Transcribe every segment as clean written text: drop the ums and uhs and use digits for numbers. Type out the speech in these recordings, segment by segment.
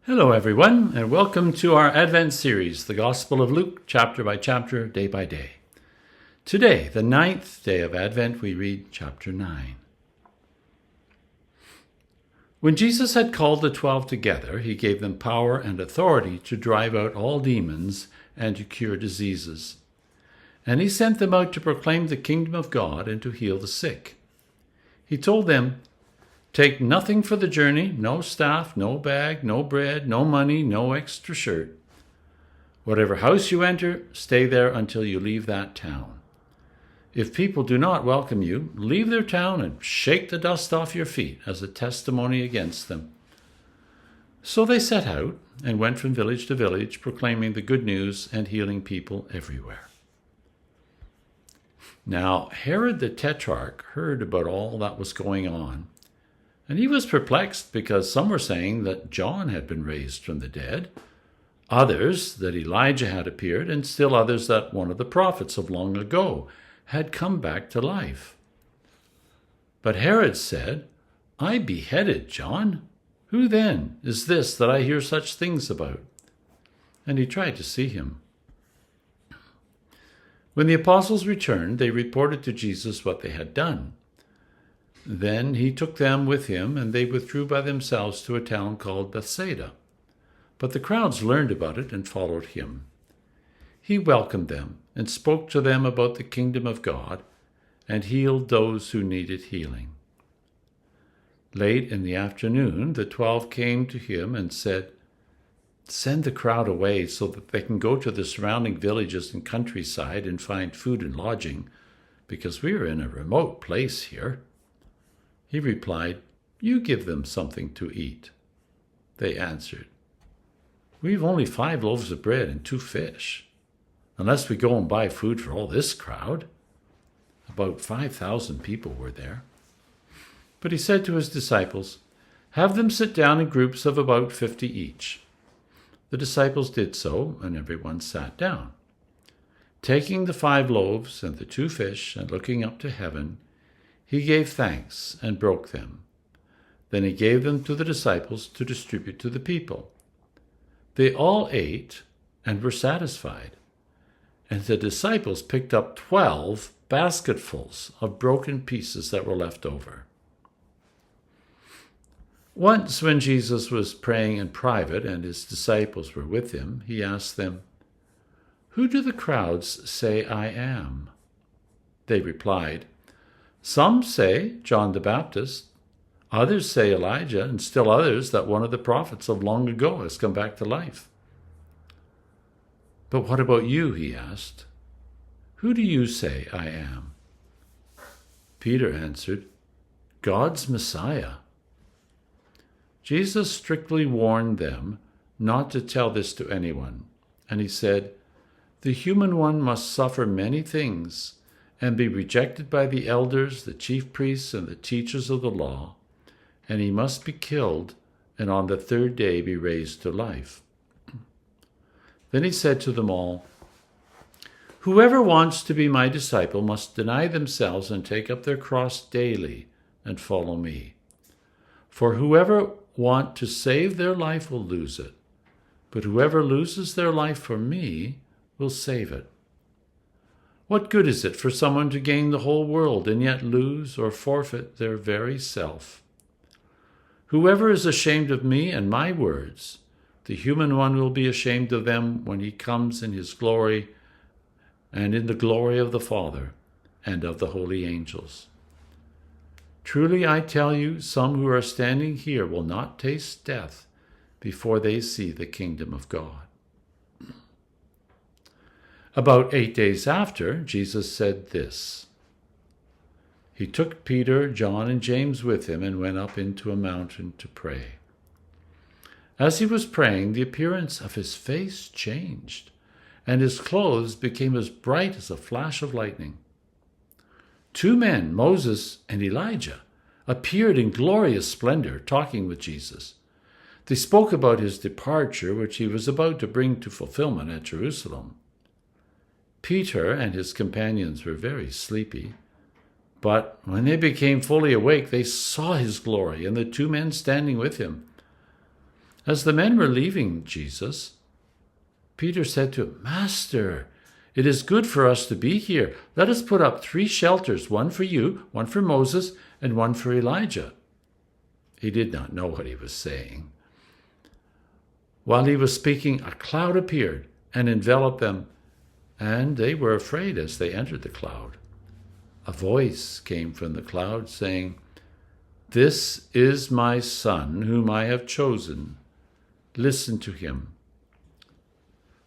Hello, everyone, and welcome to our Advent series, the Gospel of Luke, chapter by chapter, day by day. Today, the 9th day of Advent, we read chapter 9. When Jesus had called the 12 together, he gave them power and authority to drive out all demons and to cure diseases. And he sent them out to proclaim the kingdom of God and to heal the sick. He told them, "Take nothing for the journey, no staff, no bag, no bread, no money, no extra shirt. Whatever house you enter, stay there until you leave that town. If people do not welcome you, leave their town and shake the dust off your feet as a testimony against them." So they set out and went from village to village, proclaiming the good news and healing people everywhere. Now Herod the Tetrarch heard about all that was going on, and he was perplexed because some were saying that John had been raised from the dead, others that Elijah had appeared, and still others that one of the prophets of long ago had come back to life. But Herod said, "I beheaded John. Who then is this that I hear such things about?" And he tried to see him. When the apostles returned, they reported to Jesus what they had done. Then he took them with him, and they withdrew by themselves to a town called Bethsaida. But the crowds learned about it and followed him. He welcomed them and spoke to them about the kingdom of God and healed those who needed healing. Late in the afternoon, the 12 came to him and said, "Send the crowd away so that they can go to the surrounding villages and countryside and find food and lodging, because we are in a remote place here." He replied, "You give them something to eat." They answered, "We've only 5 loaves of bread and 2 fish, unless we go and buy food for all this crowd." About 5,000 people were there. But he said to his disciples, "Have them sit down in groups of about 50 each." The disciples did so, and everyone sat down. Taking the 5 loaves and the 2 fish, and looking up to heaven, he gave thanks and broke them. Then he gave them to the disciples to distribute to the people. They all ate and were satisfied, and the disciples picked up 12 basketfuls of broken pieces that were left over. Once, when Jesus was praying in private and his disciples were with him, he asked them, "Who do the crowds say I am?" They replied, "Some say John the Baptist, others say Elijah, and still others that one of the prophets of long ago has come back to life." "But what about you?" he asked. "Who do you say I am?" Peter answered, "God's Messiah." Jesus strictly warned them not to tell this to anyone, and he said, "The human one must suffer many things and be rejected by the elders, the chief priests, and the teachers of the law, and he must be killed, and on the 3rd day be raised to life." Then he said to them all, "Whoever wants to be my disciple must deny themselves and take up their cross daily and follow me. For whoever wants to save their life will lose it, but whoever loses their life for me will save it. What good is it for someone to gain the whole world and yet lose or forfeit their very self? Whoever is ashamed of me and my words, the human one will be ashamed of them when he comes in his glory and in the glory of the Father and of the holy angels. Truly I tell you, some who are standing here will not taste death before they see the kingdom of God." About 8 days after, Jesus said this. He took Peter, John, and James with him and went up into a mountain to pray. As he was praying, the appearance of his face changed, and his clothes became as bright as a flash of lightning. 2 men, Moses and Elijah, appeared in glorious splendor, talking with Jesus. They spoke about his departure, which he was about to bring to fulfillment at Jerusalem. Peter and his companions were very sleepy, but when they became fully awake, they saw his glory and the 2 men standing with him. As the men were leaving Jesus, Peter said to him, "Master, it is good for us to be here. Let us put up 3 shelters, one for you, one for Moses, and one for Elijah." He did not know what he was saying. While he was speaking, a cloud appeared and enveloped them, and they were afraid as they entered the cloud. A voice came from the cloud saying, "This is my Son, whom I have chosen. Listen to him."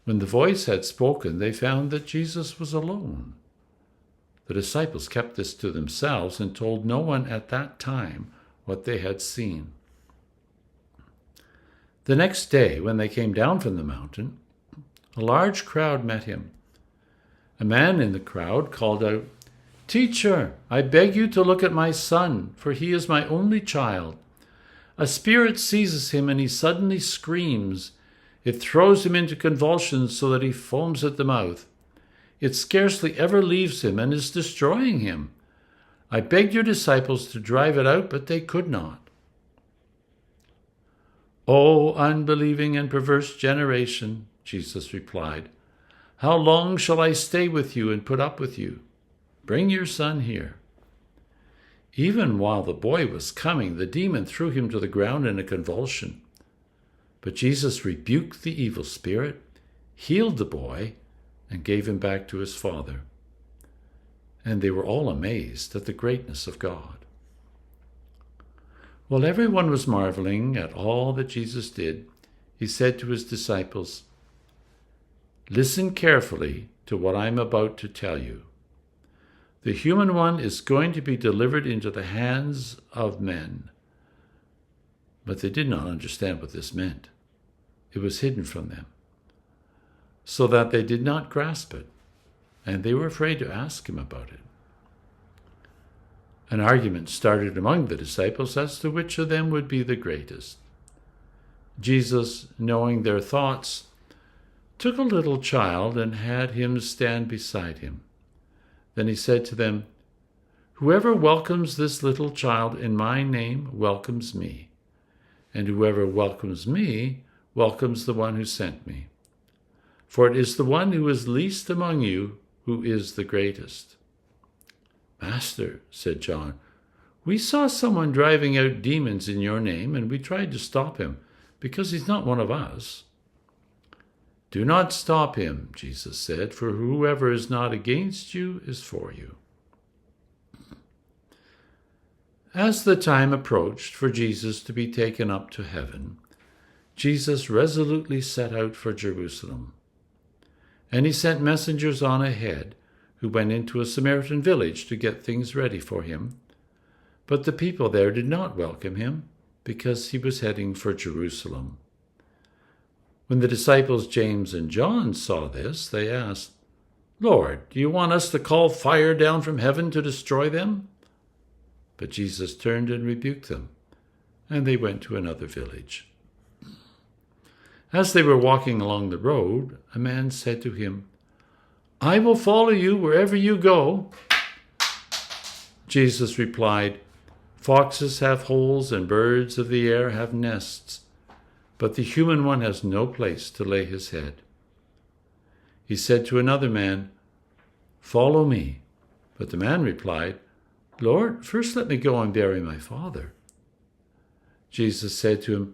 When the voice had spoken, they found that Jesus was alone. The disciples kept this to themselves and told no one at that time what they had seen. The next day, when they came down from the mountain, a large crowd met him. A man in the crowd called out, "Teacher, I beg you to look at my son, for he is my only child. A spirit seizes him and he suddenly screams. It throws him into convulsions so that he foams at the mouth. It scarcely ever leaves him and is destroying him. I begged your disciples to drive it out, but they could not." "O unbelieving and perverse generation," Jesus replied, "how long shall I stay with you and put up with you? Bring your son here." Even while the boy was coming, the demon threw him to the ground in a convulsion. But Jesus rebuked the evil spirit, healed the boy, and gave him back to his father. And they were all amazed at the greatness of God. While everyone was marveling at all that Jesus did, he said to his disciples, "Listen carefully to what I am about to tell you. The human one is going to be delivered into the hands of men." But they did not understand what this meant. It was hidden from them, so that they did not grasp it, and they were afraid to ask him about it. An argument started among the disciples as to which of them would be the greatest. Jesus, knowing their thoughts, took a little child and had him stand beside him. Then he said to them, "Whoever welcomes this little child in my name welcomes me, and whoever welcomes me welcomes the one who sent me. For it is the one who is least among you who is the greatest." "Master," said John, "we saw someone driving out demons in your name, and we tried to stop him, because he's not one of us." "Do not stop him," Jesus said, "for whoever is not against you is for you." As the time approached for Jesus to be taken up to heaven, Jesus resolutely set out for Jerusalem. And he sent messengers on ahead, who went into a Samaritan village to get things ready for him. But the people there did not welcome him, because he was heading for Jerusalem. When the disciples James and John saw this, they asked, "Lord, do you want us to call fire down from heaven to destroy them?" But Jesus turned and rebuked them, and they went to another village. As they were walking along the road, a man said to him, "I will follow you wherever you go." Jesus replied, "Foxes have holes and birds of the air have nests, but the human one has no place to lay his head." He said to another man, "Follow me." But the man replied, "Lord, first let me go and bury my father." Jesus said to him,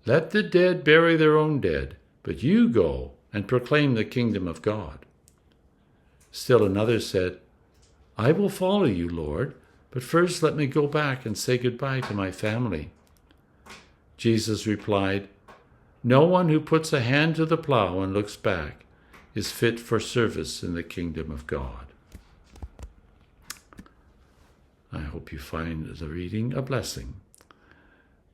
"Let the dead bury their own dead, but you go and proclaim the kingdom of God." Still another said, "I will follow you, Lord, but first let me go back and say goodbye to my family." Jesus replied, "No one who puts a hand to the plow and looks back is fit for service in the kingdom of God." I hope you find the reading a blessing.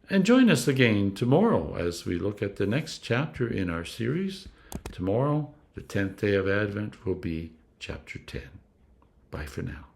And join us again tomorrow as we look at the next chapter in our series. Tomorrow, the 10th day of Advent, will be chapter 10. Bye for now.